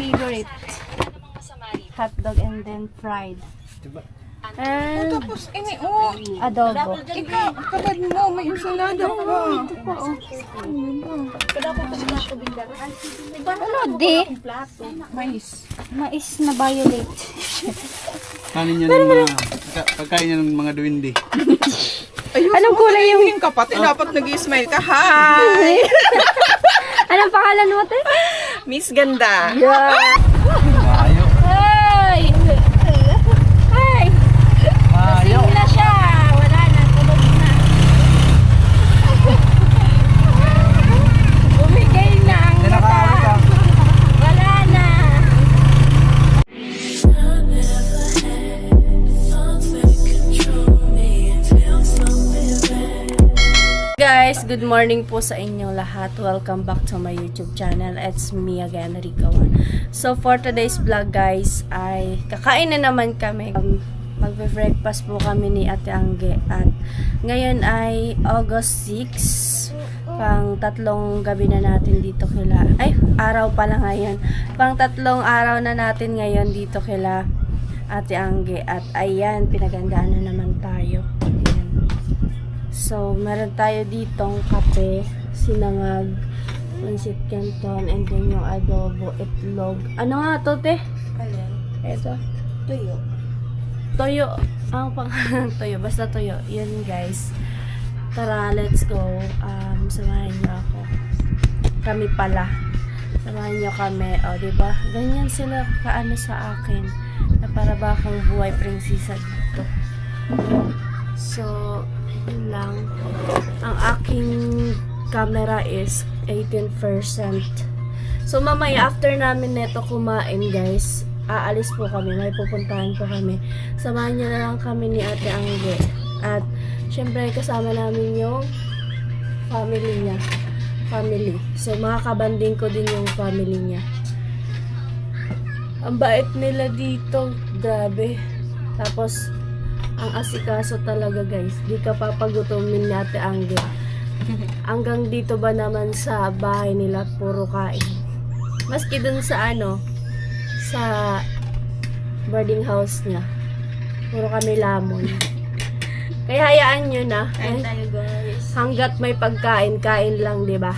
favorite. Hotdog and then fried. And Tapos, adobo. ikaw, kabad mo, may ensalada pa. Ito po, oh. Ano, di? Mais. Mais na violet. Kanin niya ng mga, pagkain niya ng mga duwindi. Anong kulay yung... Kapatid, dapat nag-smile ka. Hi! Anong pangalan mo, te? Miss Ganda. Yeah. Mayo. Hey! Hey! Mayo. Lasing na siya. Wala na. Tulog na. Bumigay na ang mata. Wala na. Guys, good morning po sa inyong lahat. Welcome back to my YouTube channel. It's me again, Ricawan. So for today's vlog guys, ay kakain na naman kami. Magbe-breakfast po kami ni Ate Angge. At ngayon ay August 6. Pang tatlong gabi na natin dito kila. Ay, araw pala ngayon. Pang tatlong araw na natin ngayon dito kila Ate Angge. At ayan, pinagandaan na naman tayo. Ayan. So, meron tayo ditong kape, sinangag, pancit canton, and then yung adobo, itlog. Ano nga to, te? Alin? Ito. Tuyo. Toyo. Ang pangalan toyo. Basta toyo. Yun, guys. Tara, let's go. Samahan niyo ako. Kami pala. Samahan niyo kami. O, diba? Ganyan sila kaano sa akin. Na para ba akong buhay prinsesa dito. So, yun lang. Ang aking camera is 18%. So, mamaya after namin neto kumain, guys, aalis po kami. May pupuntahan po kami. Samahan niyo na lang kami ni Ate Angge. At, syempre, kasama namin yung family niya. Family. So, makakabanding ko din yung family niya. Ang bait nila dito. Grabe. Tapos, ang asikaso talaga guys. Di ka papagutumin ni Ate Angge. Hanggang dito ba naman sa bahay nila puro kain. Maski dun sa ano, sa boarding house niya. Puro kami lamon. Kaya hayaan nyo na. Kain tayo guys. Hanggat may pagkain, kain lang, di ba?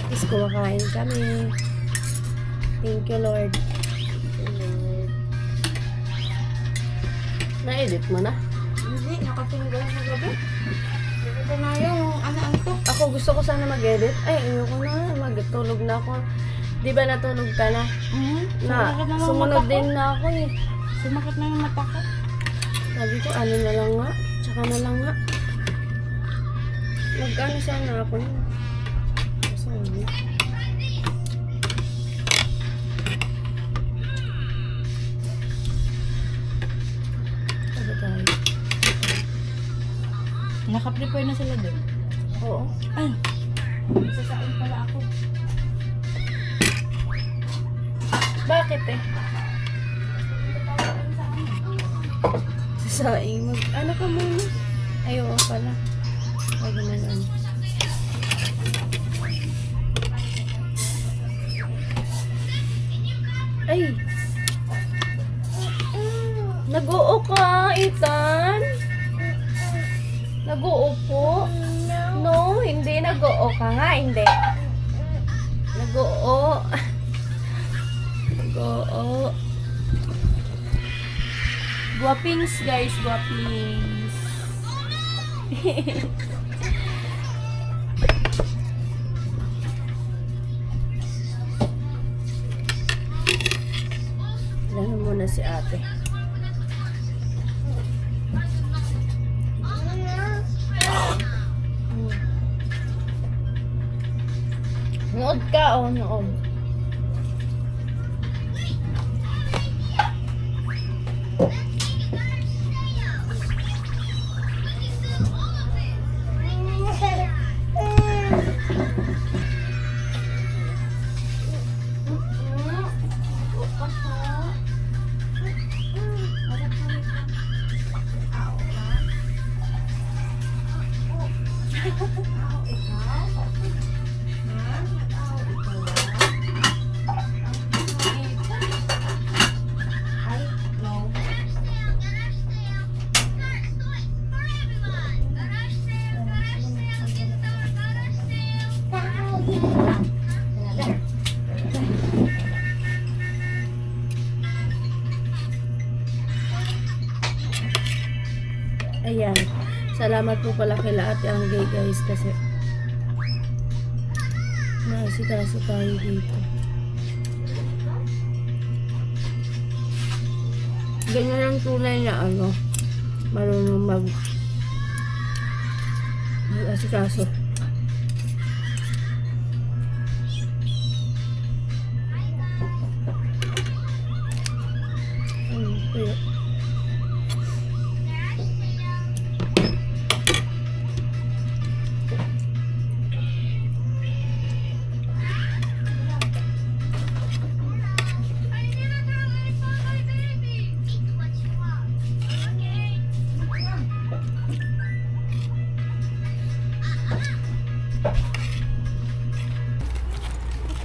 Tapos kumakain kami. Thank you, Lord. Na-edit mo na? Hindi, nakatinggal sa gabi. Hindi ko na yung ano-anto. Ako gusto ko sana mag-edit. Ay, ayoko na. Magtulog na ako. Di ba natulog ka na? Sumunod din na ako eh. Sumakit na yung mata ko. Sabi ko, ano na lang nga. Tsaka na lang nga. Mag-ano sana ako yun. Sabi. Sabi tayo. Naka-prepare na sila doon. Oo. Ay, sasain pala ako. Bakit eh? Sasaing mag... Ano ka muna? Ay, oo pala. Huwag na lang. Ay! Nag-oo ka, Ethan? Nag-oo po? No, hindi. Nag-oo ka nga, hindi. Nag-oo. Nag-oo. Guwapings, guys. Guwapings. Lalo muna si ate. Nood ka, oh, nood. Salamat po pala kay Ate Anggay guys kasi naasikaso tayo dito. Ganyan ang tunay na marunong mag-asikaso. Tuyo.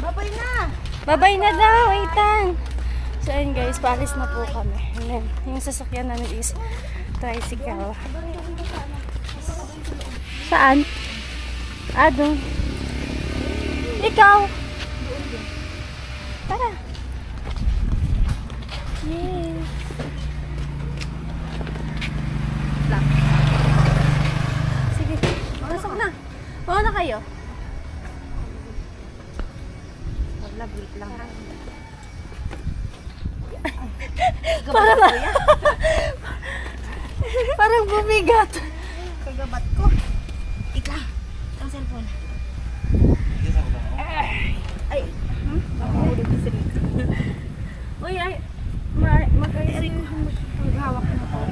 Babay na! Babay na daw, Ethan. So ayun guys, paalis na po kami. And then, yung sasakyan namin is tricycle. Saan? Ah, doon. Ikaw? Tara. Yes. Lang. Sige, pasok na. Oo na kayo. Wait lang ha. Parang bumigat. Kagabat ko. Ika. Ang cellphone. Ay. Nakahulog si Rika. Uy, ay. Mag-ayari ko maghawak na po.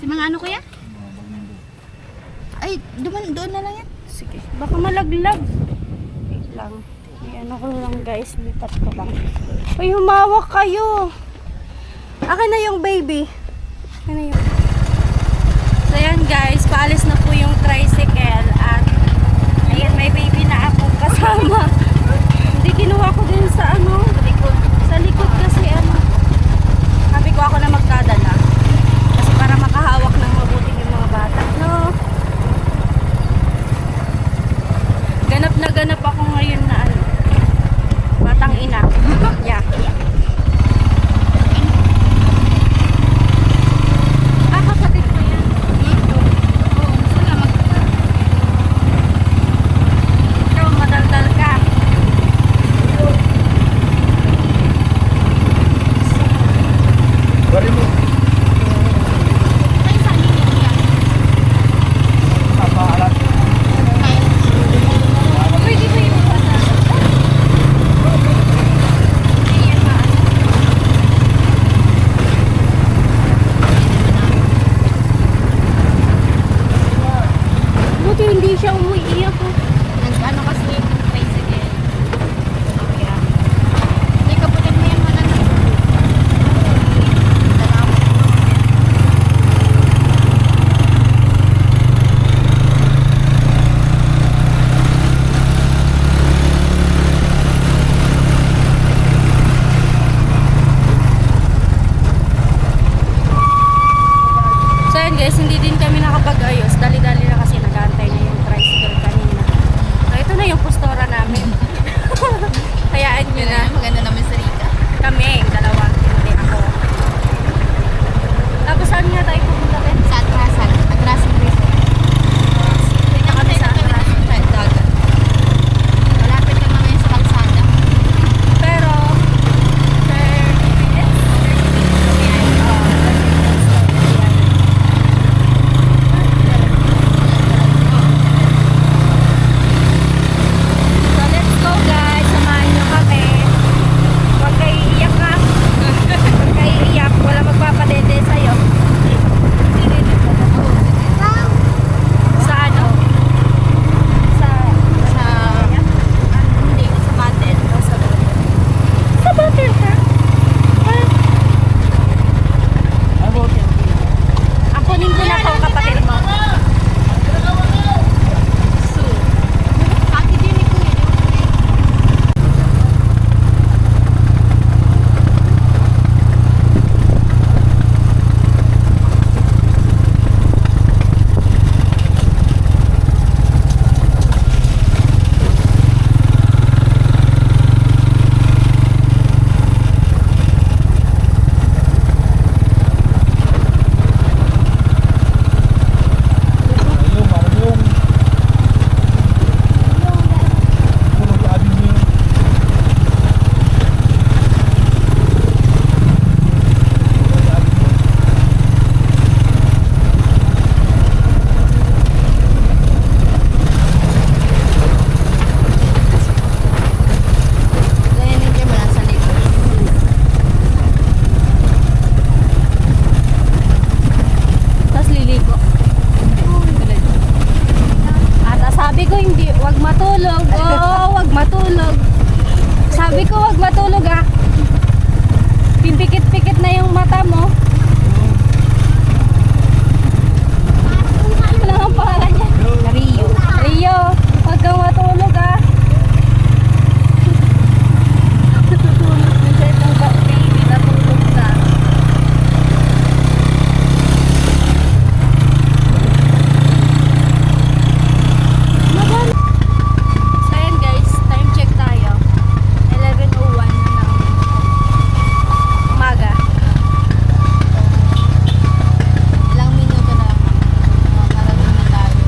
Si mga ano kuya? Ay, doon na lang yan. Sige. Baka malaglag. Wait lang. Ano ko lang guys. Lipat ko lang. Uy, humawak kayo. Akin na yung baby. Akin na yung... So yan guys. Paalis na po yung tricycle. At ayan, may baby na ako kasama. Hindi kinuha ko din sa likod. Sa likod kasi sabi ko ako na magdadala. Kasi para makahawak ng mabuti yung mga bata. No? Ganap na ganap ako ngayon na batang ina. Yeah. Kapatid ko yan. Ikaw, madaldal ka. Bari mo. Ay, saan yun kuya? Napaalat. Pwede ba yung bata? Buti hindi siya umuiyak ko. Nag-ano kasi tricycle. Kaya. Hindi, kapatid mo yan wala na. Salamat. So yun guys, hindi din kami nakapag-ayos. Dali-dali na kasi nag-aantay na yung tricycle kanina. So ito na yung postora namin. Hayaan nyo na. Maganda naman si Rika. Kami, dalawa. Hindi ako. Tapos saan nga tayo pupunta rin? Sa atrasan. Atrasan resort. Dito kami sa atras. Dagat. Malapit ka mga yun sa kalsada. Pero, 30 minutes? 30 minutes. So let's go guys. Samahan nyo kami. Huwag kayo iiyak ha. matulog. Sabi ko wag matulog ah. Pipikit-pikit na yung mata mo. Ano ang pangalan niya? Rio. Rio, wag kang matulog ah. Tutulog na siya itong baby, natulog na. So ayan guys, time check tayo. 11:01 na ng umaga. Ilang minuto na makarating na tayo.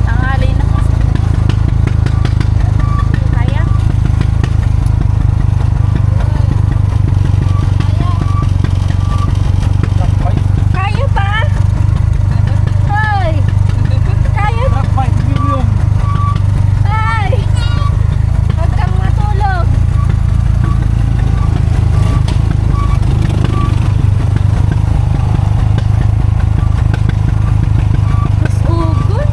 Tanghali na kasi. Kaya? Kaya pa? Hoy! Kaya pa? Ay! Huwag kang matulog. Mas ugon.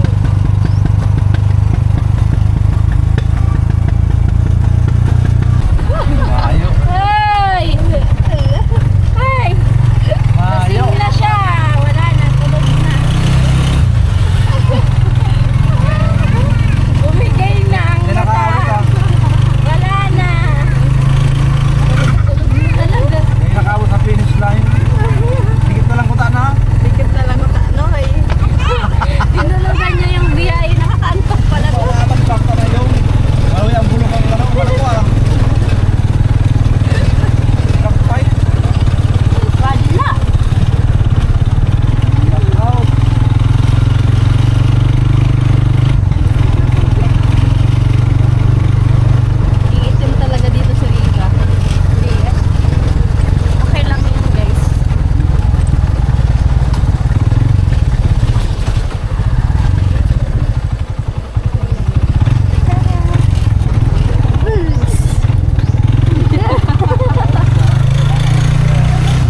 Mayo. Ay! Ay! Mayo. Lasing na siya. Wala na. Tulog na. Bumigay na ang Kinakaawit mata. ka. Wala na. Tulog na talaga. Kinakaawit sa finish line. Tigit na lang kuta na. Dikit na lang ako ano eh. Tinulugan niya yung biyahe. Nakakaantok pala to. Wala naman sakta na yung. Maloy ang bulong ang ano. Wala ko ah. Kapay. Wala. Out. Iitim talaga dito sa Riga. Hindi. Okay lang yun guys.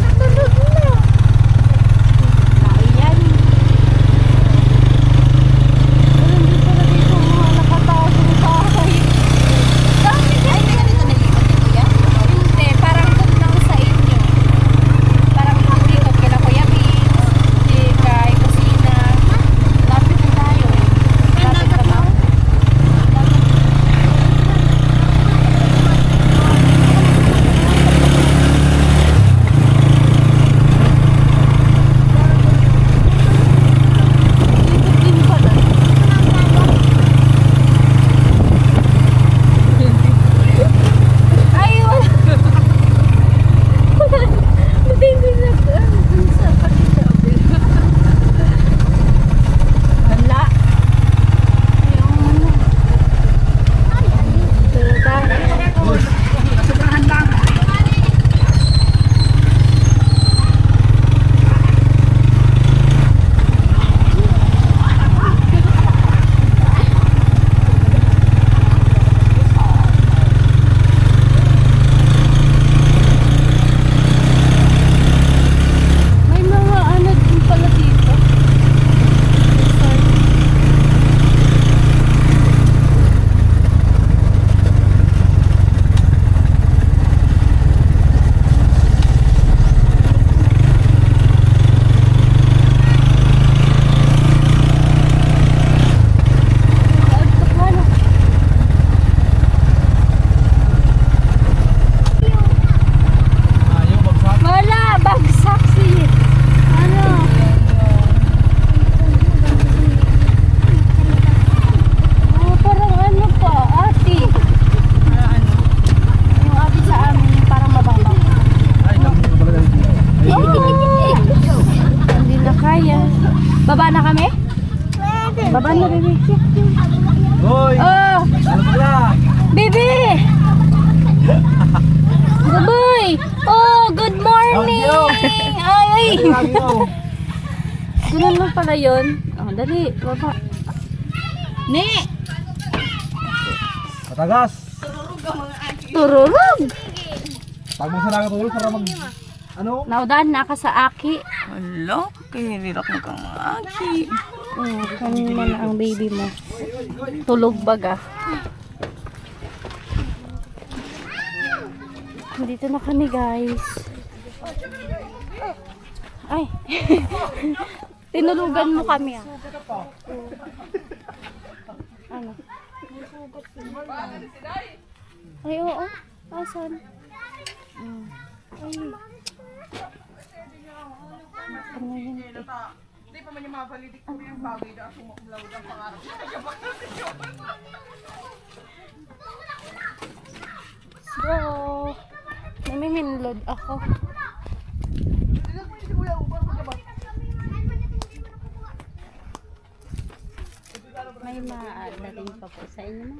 Natulog na. Ayan. Hindi pala dito mga nakatao sa bahay. Dami ay, hindi ka dito nalipat ni Kuya? Hindi, parang doon lang sa inyo. Parang dito kila Kuya Biggs, di kay Kusina. Lapit na tayo eh. Lapit na ba? Ikot din pala. Ay, wala. Hindi na sa pakitabi. Wala. Yung ano. Pero tayo. May mga ano din pala dito. Mayo. Bagsak. Wala, bagsak si ano? Oh, parang ano pa, ati. Ano? Yung ati sa amin, yung parang mababaw. Ay, dami ko talaga dito. Hindi na kaya. Baba na kami? Baba na, baby. Hoy. Oh, Ano pala? baby! Baboy! Oh, good morning! Ay, ay! Lagi mo. Ganun mo pala yun. Oh, dali, baba. Ne! Matagas. Tururog! Pag mo sa nakatulog para mag... Ano? Naudahan na ka sa aki. Wala, kaya nilak mo kang aki. Kanin mo na ang baby mo. Tulog baga. Dito na kami guys. Ay. Tinulugan mo kami ah. Ano? Ay, oo. Asan? Ay. Ano yun? Hindi pa man yung mabalidik ko yung bagay na ako makumlawag ang pangarap. So, namiminlod ako. May maadating pa po sa inyo.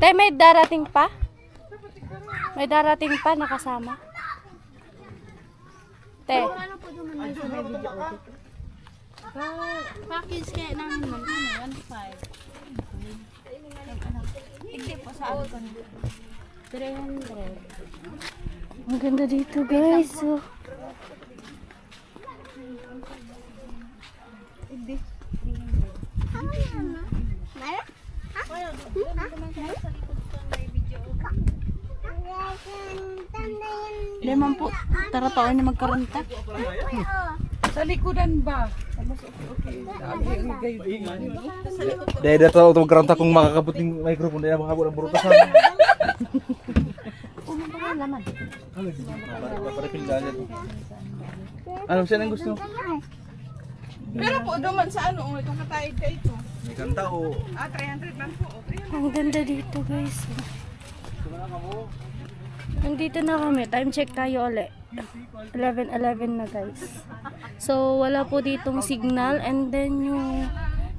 May darating pa? May darating pa nakasama? Te. Ano po naman may sa may video audit? Package kaya namin man, 1.5. Hindi po sa ano ko 300. Ang ganda dito guys. Oh. Lemon po, tara taon na magkaranta. Sa likodan ba? Dahil dito ako magkaranta kung makakabot ng microphone dahil makakabot ang burutasan. Ano siya nang gusto? Pero po, duman sa ano, itong katayid ka ito. May kanta o 300 man po. Ang ganda dito guys. Nandito na kami. Time check tayo ulit. 11:11 na guys. So wala po ditong signal and then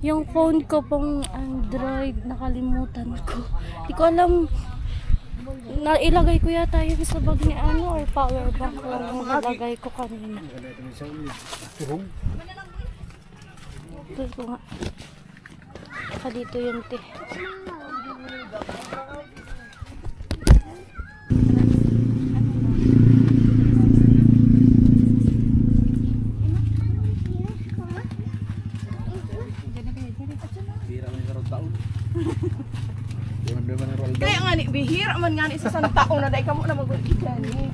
yung phone ko pong Android nakalimutan ko. Hindi ko alam nailagay ko yata yun sa bag ni ano or power bank lang nilagay ko kanina. Ito ko nga. Saka dito yun te. Kaya nga ni, bihira man nga ni sa isang taon na dahil ka mo na mag-uligan eh.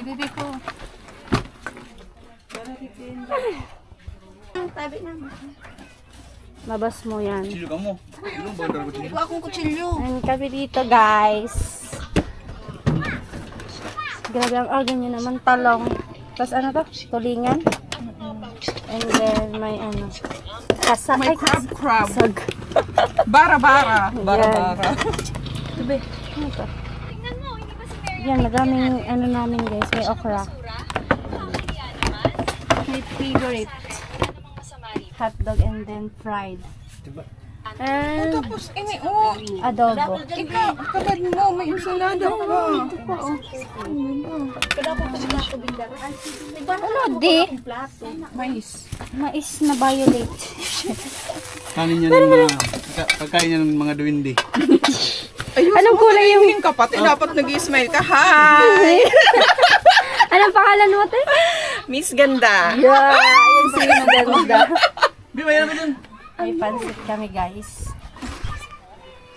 Bibi ko. Tabi na. Labas mo yan. silo ka mo. Ano ba ang Hindi ko akong kutsilyo. And kami dito guys. Grabe ang organ nyo naman. Talong. Tapos ano to? Tulingan. And then may ano. Kasag. May crab. Kasag. Bara-bara. Bara-bara. Sabi. Ano to? Yan, madaming ano namin guys. May okra. My favorite. Hotdog and then fried. And Tapos ini, oh. adobo. Ikaw, kabad mo, may ensalada pa. Ano di? Mais. Mais na violet. Kanin niya ng mga pagkain niya ng mga duwindi. Anong kulay yung kapatid? Dapat nag-smile ka. Hi! Anong pangalan mo te? Miss Ganda. Yeah, ayun si maganda. Di ba yan dun? May pansit kami guys.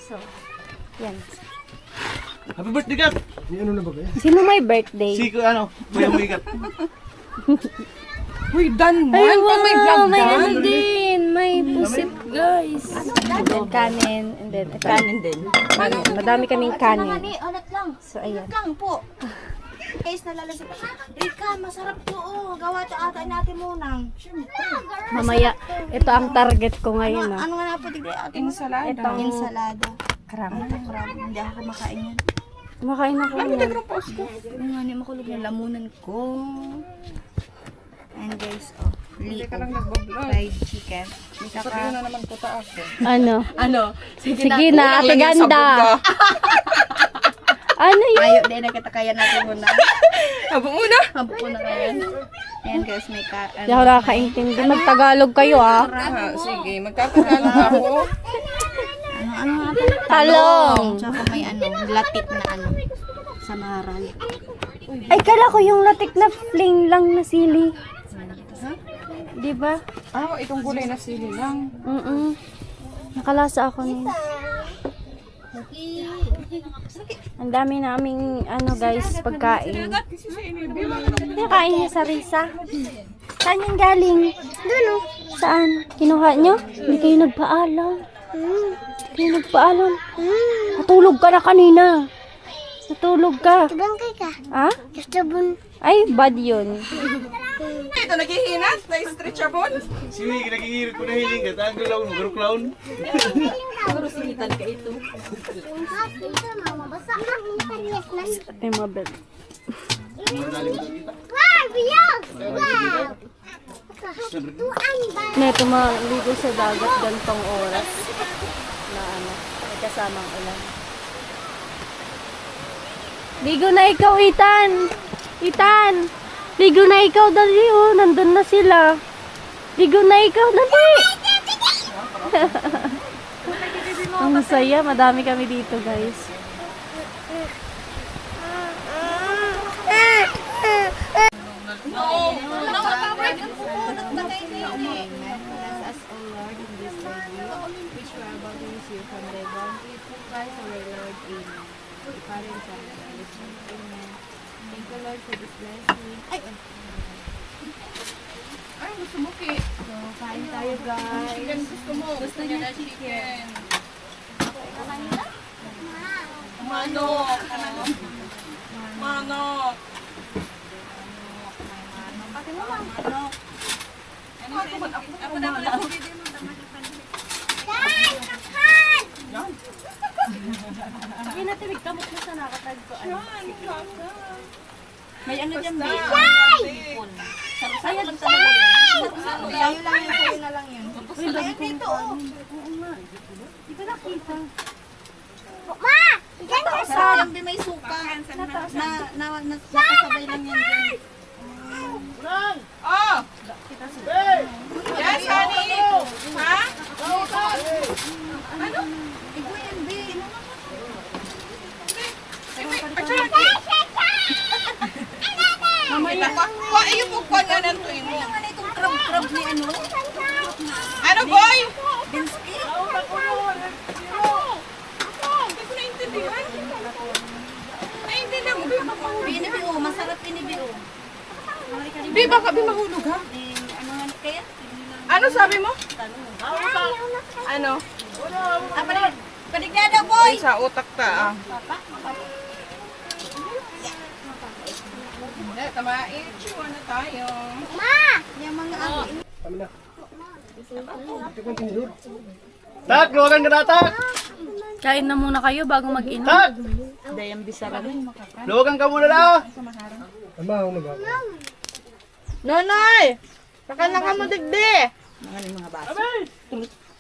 So, yan. Happy birthday ka! Sino may birthday? Si ano, may umikat. Uy, dan man. Ay, Pa may wow, vlog may dan. ano din. May pusit guys. And then kanin. And then ito. Kanin din. Kanin. Madami kaming kanin. Alat lang. So, ayan. Lang po. Guys, nalalasap. Rika, masarap to. Oh. Gawa to ata natin munang. Mamaya, ito ang target ko ngayon. Ano nga na po tigay atin? Ensalada. Itong Ensalada. crab. Crab. Hindi ako kumakain yan. Kumakain ako yan. Ano nga ni makulog na lamunan ko. And guys, oh. Hindi ka lang nagbablog. Fried chicken. Sabihin na naman ko ta ako. Ano? Ano? Sige na, ate ganda. Ano yun? Ayaw, dahil nakita kaya natin muna. Abo muna. Habo ko na kaya. Ayan guys, may Hindi ako nakakaintindi. Magtagalog kayo ah. Ha, sige, magkakaroon ako. Ano ano nga ba? Talong. Tsaka may ano, latik na ano. Samaran. Ay, kala ko yung latik na fling lang na sili. Di ba? Ah, itong gulay na sili lang. Nakalasa ako nito. Ang dami naming ano guys, pagkain. Kinakain niya sa Risa. Saan yung galing? Doon oh. Saan? Kinuha nyo? Hindi kayo nagpaalam. Hindi kayo nagpaalam. Natulog ka na kanina. Natulog ka. Bangkay ka. Ha? Sabon. Ay, bad yun. Ito, naghihinas? Na-stretchable? Sini kinagigirot ko na hiling ka. Tago laon mo. Garo clown. Mama, basa ka. Yes, man. Ay, mabel. Wow, biyog! Wow! Tuan ba? Neto maligo sa dagat gantong oras. Na ano, may kasamang ulan. Ligo na ikaw, Ethan! Ethan! Ligo na ikaw, dali oh. Nandun na sila. Ligo na ikaw, dali! Ang saya. Madami kami dito, guys. Bless us, O Lord, in this day, which we are about to receive from thy bounty through Christ our Lord. Amen. The Father and Son and the Holy Spirit. Amen. Thank you, Lord, for this blessing. Ay! Ay, gusto mo, Ki. So, kain tayo, guys. Chicken gusto mo. Gusto niya chicken. Manok. Manok. Hindi na tibig kamot na sa nakatag ko. May ano dyan, Basta, babe? ate. Sayo lang talaga yun. Sayo lang yun, sayo na lang yun. Ay, dito, oh. Di ba nakita? Ma! Sarap yung may suka. Nakasabay lang yan dyan. Oh! Yes, honey! Ha? Ano? Ibo yan, babe. Mamaya pa. Wa, yung mukha nga ng tuwing mo. Ano itong crab ni ano? Ano, boy? Binsky? Hindi ko naintindihan. Naintindihan mo. Binibio, masarap binibio. Di ba ka mahulog, ha? Eh, ano nga kaya? Ano sabi mo? Ano? Ah, panignada, boy! Ay, sa utak ta, ah. Hindi, tamain. Chiwa na tayo. Yung mga ano. Tak! Luwagan ka na, tak! Kain na muna kayo bago mag-inom. Tak! Dayang bisara rin. Luwagan ka muna na! Nonoy! Saka na ka mo digdi. Mga baso.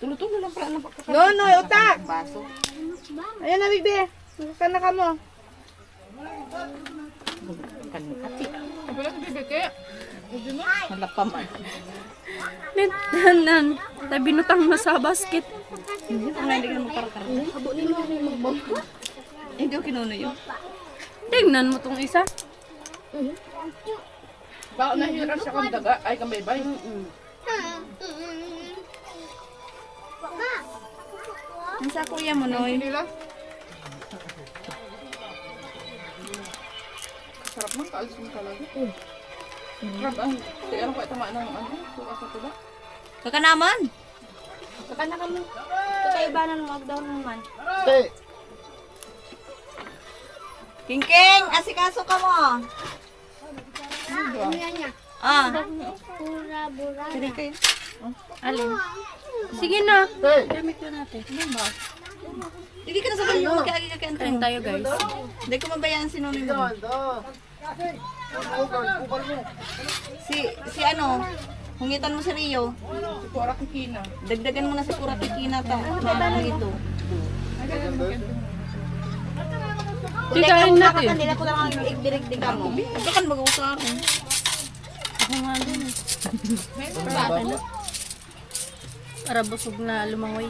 Tulo-tulo lang pala ng pagkakataon. Nonoy, utak! Baso. Ayan na digdi. Saka na ka mo. Kanikati. Wala ka bibiki. Malapaman. Nan, binutang na sa basket. Hindi ka mo para karang. Hindi ko kinuno yun. Tingnan mo tong isa. Baka nahira siya kang daga. Ay, kang baybay. Ang sa kuya mo, Noy. Nila. Sarap man, kaalis mo talaga. Sarap ang, ano ko, tama ng ano, suka sa tuba. Kaka naman. Saka na ka mo. Kakaibanan mo, agdaw naman. Te! King, asikaso ka mo. Ah. Sige kayo. Alin? Sige na. Te! Gamit na natin. Hindi ka na sa banyo. Kaya Kain tayo guys. Hindi ko mabayaan si Nonoy mo. Si ano, hungitan mo si Rio. Kura kikina. Dagdagan mo na si Kura Kikina ta. Ano ito? Di kain natin. Kanila ko lang ang igdirig-dig mo. Ito kan mag-uusap ako. Ako nga din. Para busog na lumangoy.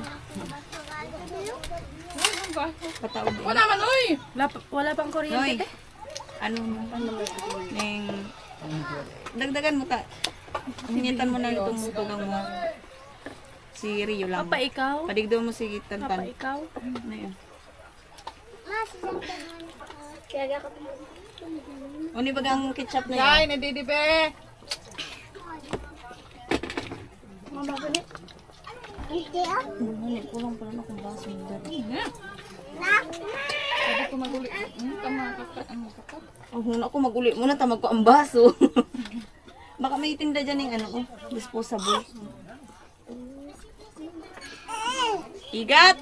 Pataog. Ako naman, uy! Wala pang Noy. kuryente. Ano mo? Ning dagdagan mo ta. Hingitan mo na itong tugang mo. Si Rio lang. Papa, ikaw? Padigdo mo si Papa, Tantan. ikaw? Ano yun? Uni bagang ketchup na Ay, yun. nadidibe! Hindi ah. Uni, kulang pala na kung baso yung dati. Sabi ko maguli. Tama, kakat. Oh, huna ako maguli muna tamag ko ang baso. Baka may tinda dyan yung ano, disposable. Igat!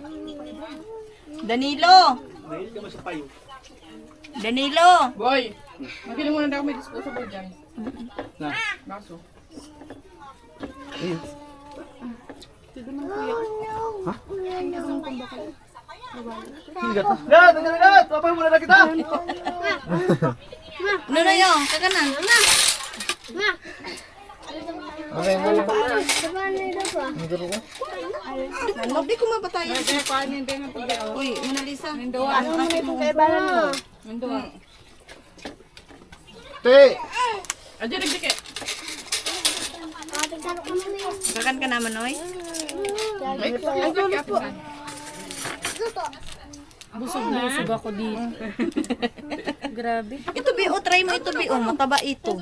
Danilo! Mahilig ka ba sa payo? Danilo! Boy, magili muna na ako may disposable dyan. Na. Baso. Ayun. Higat na. Gat! Gat! Papay muna na kita! Ano na yun? Kakanan. Ano? Di ko mabatayan. Kaya paano hindi nga pag Uy, Mona Lisa. Ano mo na itong kay balan mo? Nandoon. Te! Adyan, nagdike. Kakan ka naman, Noy. Ay, nagdike. Busog na busog ako dito. Grabe. Ito, Bio. Try mo ito, Bio. Mataba ito.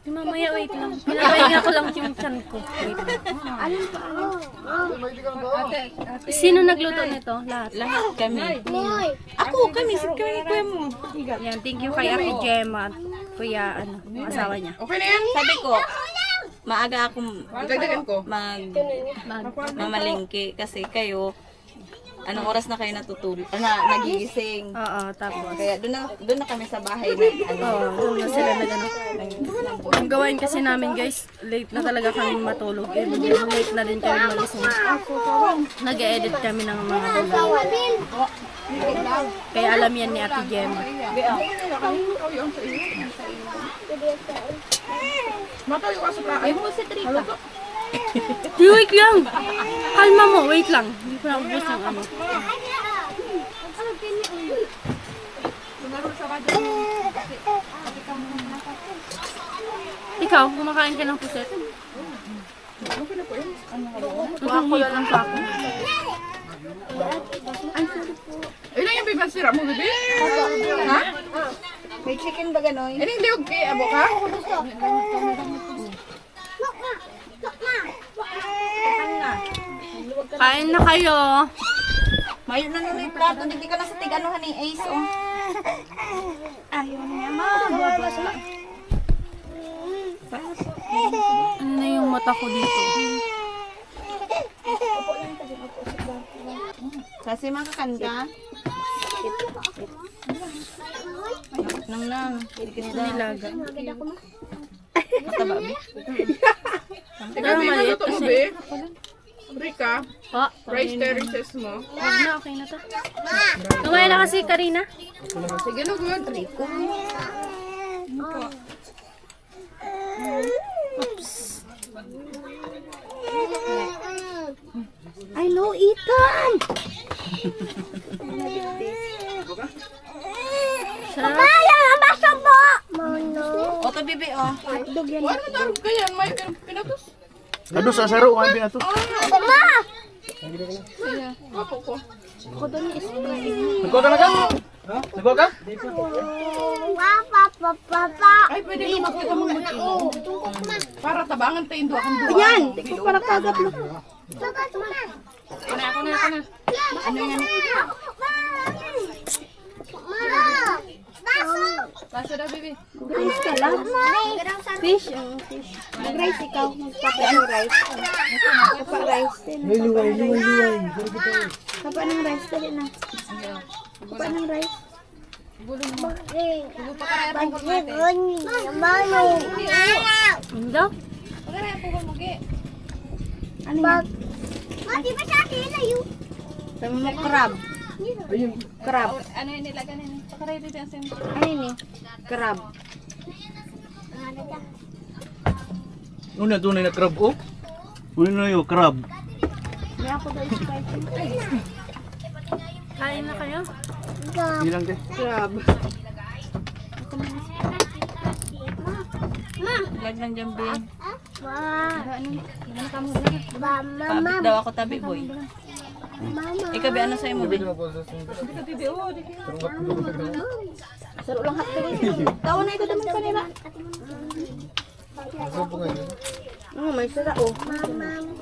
Di mamaya, wait lang. Pinapahinga ko lang yung chan ko. Wait lang. Sino nagluto nito? Lahat. Lahat kami. Ako, kami. Kami ni Kuya mo. Yan, thank you kay Ate Gemma at Kuya, asawa niya. Okay na yan? Sabi ko, maaga akong Dagdagan ko. mamalingki kasi kayo, anong oras na kayo natutulog? Nagigising. Oo, tapos. Kaya doon na kami sa bahay na Doon na sila nag-ano. Ang gawain kasi namin guys, late na talaga kami matulog. Eh, late na din kami magising. Nag-edit kami ng mga vlog. Kaya alam yan ni Ate Gemma. Matayo ka sa taan. Di, wait lang! Kalma mo, wait lang. Hindi ko na-ubus ang ano. Ikaw, kumakain ka ng puset? Ako lang sa akin. Ilan yung biban sira mo, bibi? Ha? May chicken ba gano'n? Ilan yung liog kay abo ka? Kain na kayo. Mayo na nun yung plato, hindi ka na sa tig-anuhan ni Ace, oh. Ayaw niya, ma. Ano na yung mata ko dito? Kasi makakanda. Nang. Dikit na. Nilaga. Mataba, Bi. Ikaw, bibi, maliit luto mo, kasi. bi? Rika, Pa, rice terraces mo. wag na, okay na to. Kumain na kasi, Karina. Sige, no, good. I know, Ethan! Sarap. O, to, Bibi, oh. Wala mo tarog ka yan, may pinatos. Ado sa saro, mga binato. Apo ko. Nagkuha ka na ka? Nagkuha ka? Ay, pwede mo makita mo para tabangan tayo indo akong duwa. Yan! Ikaw para kagap na. Ako na. Ano yan? Baso na, bibi. Rice ka lang. Fish. Mag-rice ikaw. Magpapa ng rice. Papa rice din. Luway. Papa ng rice din na. Papa ng rice. Hindi. Ano yan? Sabi mo crab. Crab. Ano yung nilaga na yun? Pakaray dito ang sento. Ano yun eh? Crab. Una tunay na crab, oh. Una na yung crab. Kain na kayo? Sige lang din. Crab. Ma. Lag ng jambi. Mama. Daw ako tabi, boy. Mama. Ikaw, be, ano sa'yo mo, be? Saro lang hapin. Tawa na ito naman kanina. May sira oh.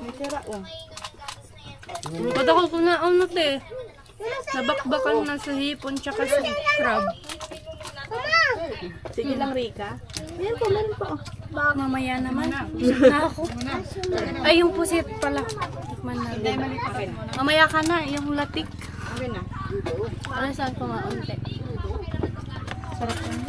May sira oh. Padakal ko na ano te. Nabakbakan na sa hipon tsaka sa crab. Sige lang, Rika. Mamaya naman. Busog na ako. Ay, yung pusit pala. Tikman na. Mamaya ka na, yung latik. Okay na. Ano saan ko maunti? Sarap yun.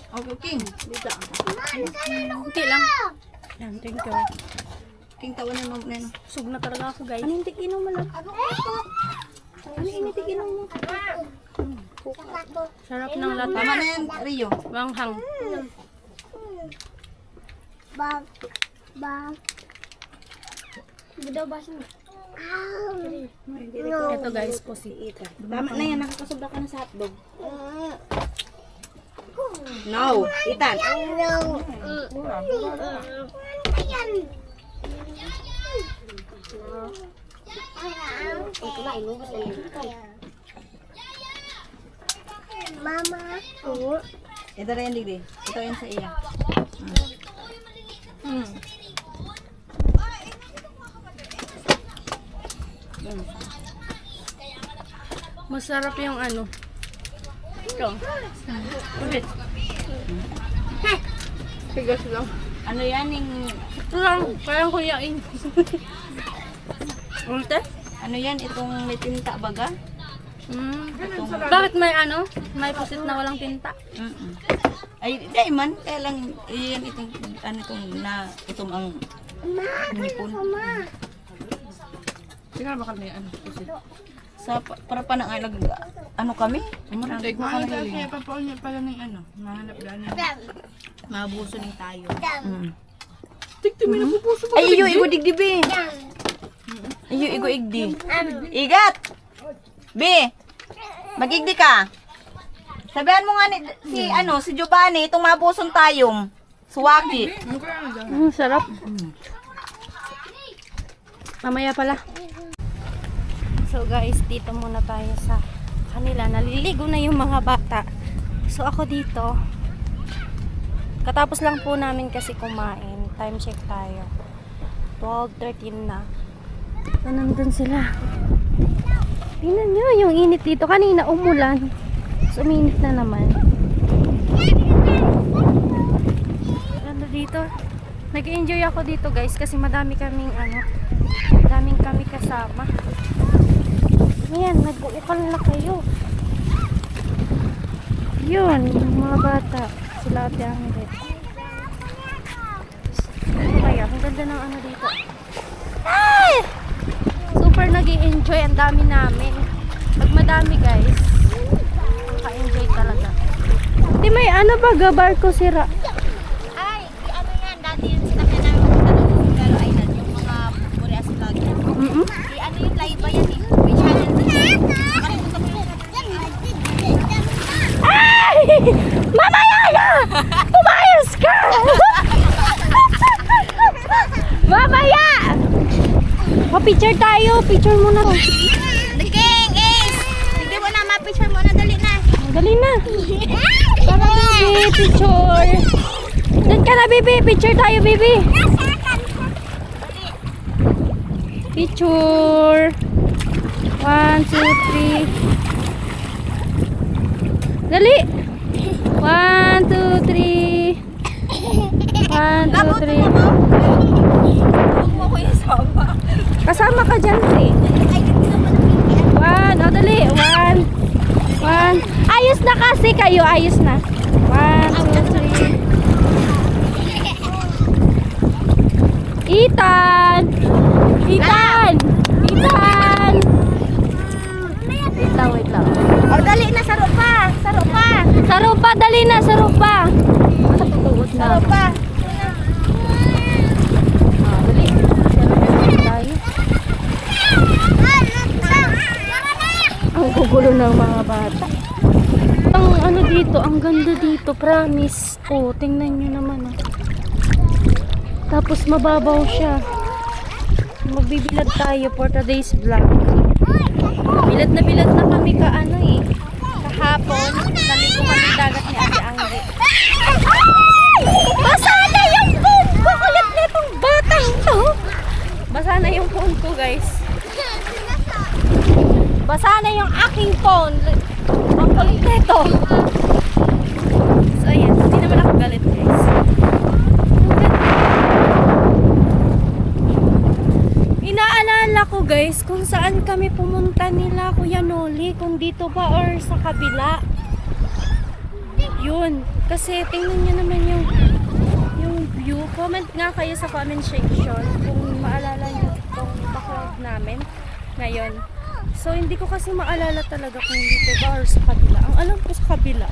Okay, King. Dito. Okay lang. Yan, thank you. King, tawa na mo. Busog na talaga ako guys. Anong tikinom mo lang? Ano ini tigilan mo? Sarap ng latik. Tama na yan, Rio. Wanghang. Bag. Budaw ba siya? Ito guys, pusit. Tama na yan, nakakasobra ka na sa hotdog. No, Itan. No. Ayan. Mama. Ito rin, Digdi. Ito yan sa iya. Masarap yung ano. Ito. Sigas lang. Ano yan, yung... Ito lang, kayang kuyain. Ulte? Ano yan, itong may tinta baga? Bakit may ano? May pusit na walang tinta? Ay, di man. Kaya lang, yan itong, ano itong, na, itong ang nipon. Sige na bakal na yan. Sa, para pa nang alag, ano kami? Take mo ka na kaya papaon niya pala ng ano. Mahanap gano'n. Mabuso ng tayo. Tikti, may napupuso ba? Ay, iyo, igo digdi, be. Iyo, igo igdi. Igat! Be! Magigdi ka. Sabihan mo nga ni, si Giovanni, itong mabusong tayong suwaki. Sarap. Mamaya pala. So guys, dito muna tayo sa kanila. Naliligo na yung mga bata. So ako dito. Katapos lang po namin kasi kumain. Time check tayo. 12:13 na. So nandun sila. Tingnan nyo yung init dito. Kanina umulan. So uminit na naman. Ganda dito. Nag-enjoy ako dito guys kasi madami kaming kami kasama. Ayan, nag-uukal na kayo. Yun, yung mga bata. Sila ate ang ulit. Kaya, ang ganda ng ano dito. Ay! Super nag-i-enjoy. Ang dami namin. Pag madami guys, naka-enjoy talaga. Di may ano ba, barko sira? Ay, ano yan? Dati yung sinakyan namin sa Galo Island, yung mga Boreas vlog. Ano yung live ba yan eh? May channel din yan. Nakalimutan ko yun. Ay! Mamaya na! Umayos ka! Mamaya! Picture tayo. Picture muna. The king is! Hindi mo na ma-picture mo na. Dali na. Dali na. Tara, baby. Picture. Diyan ka na, baby. Picture tayo, baby. Picture. 1, 2, 3. Dali. 1, 2, 3. 1, 2, 3. Huwag mo ko yung sama. Kasama ka dyan, si. Ay, hindi naman na 1, o dali. 1. Ayos na kasi kayo. Ayos na. 1, 2, 3. Ethan! Ethan! Ethan! Wait lang. Oh, dali na. Saro pa. Saro pa. Saro pa, dali na, saro pa. Saro pa. Gugulo ng mga bata. Ang ano dito, ang ganda dito, promise. Oh, tingnan nyo naman oh. Tapos mababaw siya. Magbibilad tayo for today's vlog. Bilad na kami kahapon. Naligo kami dagat ni Ate Angge. Basa na yung phone ko! Kulit na itong batang to! Basa na yung phone ko, guys. Basa na yung aking phone. Ang kulit na ito. So, ayan. Hindi naman ako galit, guys. Inaalala ko, guys, kung saan kami pumunta nila, Kuya Noli. Kung dito ba or sa kabila. Yun. Kasi tingnan nyo naman yung view. Comment nga kayo sa comment section kung maalala nyo itong background namin ngayon. So, hindi ko kasi maalala talaga kung dito ba or sa kabila. Ang alam ko sa kabila.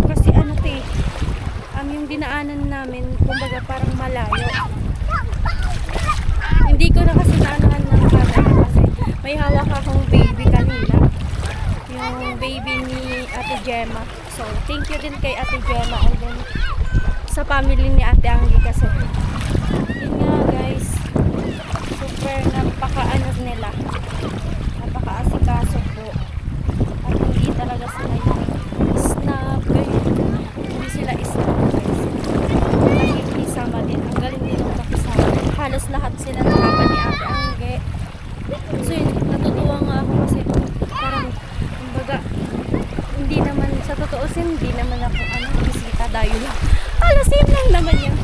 Kasi ano yung dinaanan namin, kumbaga parang malayo. Hindi ko na kasi naanahan ng camera kasi may hawak akong baby kanina. Yung baby ni Ate Gemma. So, thank you din kay Ate Gemma and then sa family ni Ate Angge kasi. Yun nga guys, super napaka-ano nila. Napaka-asikaso po. At hindi talaga sila yung snap. Hindi sila snap guys. Nakikisama din. Ang galing din ng makisama. Halos lahat sila nakapa ni Ate Angge. So yun, natutuwa nga ako kasi parang, kumbaga, hindi naman, sa totoosin, hindi naman ako, bisita, dayo lang. Halos yun lang naman yun.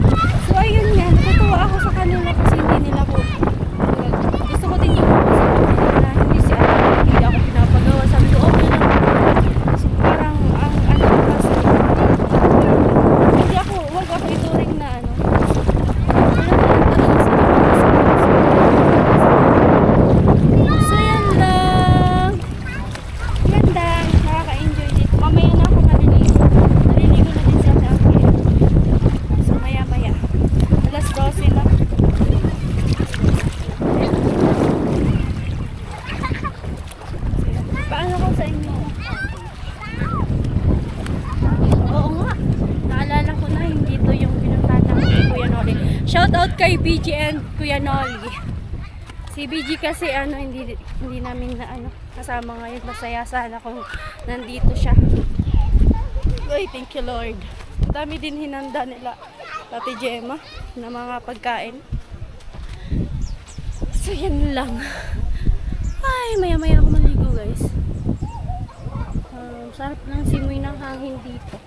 So ayun nga, natutuwa ako sa kanila kasi hindi nila ko, gusto ko din yung na hindi si Ate, hindi ako pinapagawa. Sabi ko, okay lang. So parang, ang ano kasi, wag ako ituring na shoutout kay BG and Kuya Noli. Si BG kasi hindi namin na kasama ngayon. Masaya sana kung nandito siya. Ay, thank you Lord. Ang dami din hinanda nila Ate Gemma na mga pagkain. So yan lang. Ay, maya-maya ako maligo guys. Sarap ng simoy ng hangin dito.